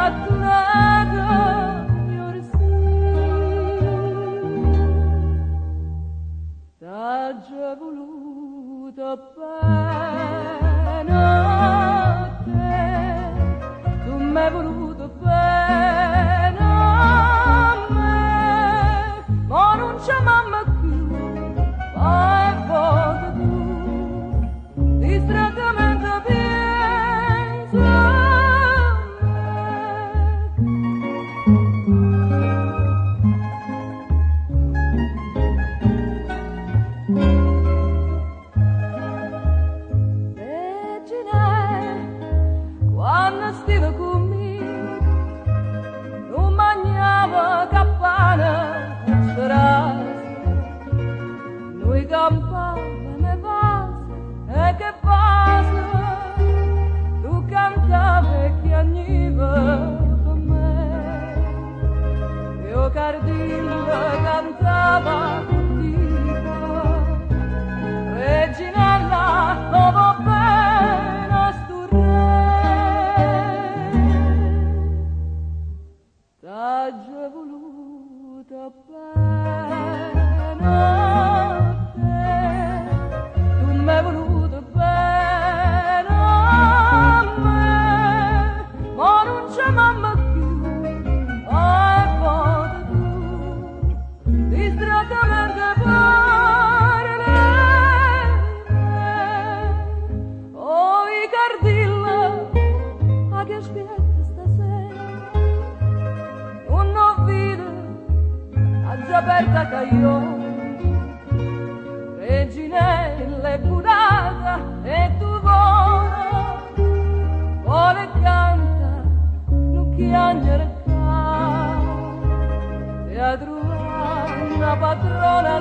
mattonata t'ha già voluto bene a te, tu m'hai voluto bene a me, ma non c'è mamma più, ma è volta tu, distrattamente pensa a me. Quando stivo con me, non mangiavo campana in strada, noi campavamo ne passa e che passa, tu cantavi e chiagniva per me, io cardilla cantava contigo, Reginella, non va bene a sto t'ha già voluto bene a te, tu m'hai voluto bene a me, ma non c'è mamma più, ma è volta tu, distrattamente parli, oh Ricardilla, a che aspetta stasera? Non vide a già aperta caglione, Reginella è curata e tu vuole canta, non chiagnere ca, e a trovare una padrona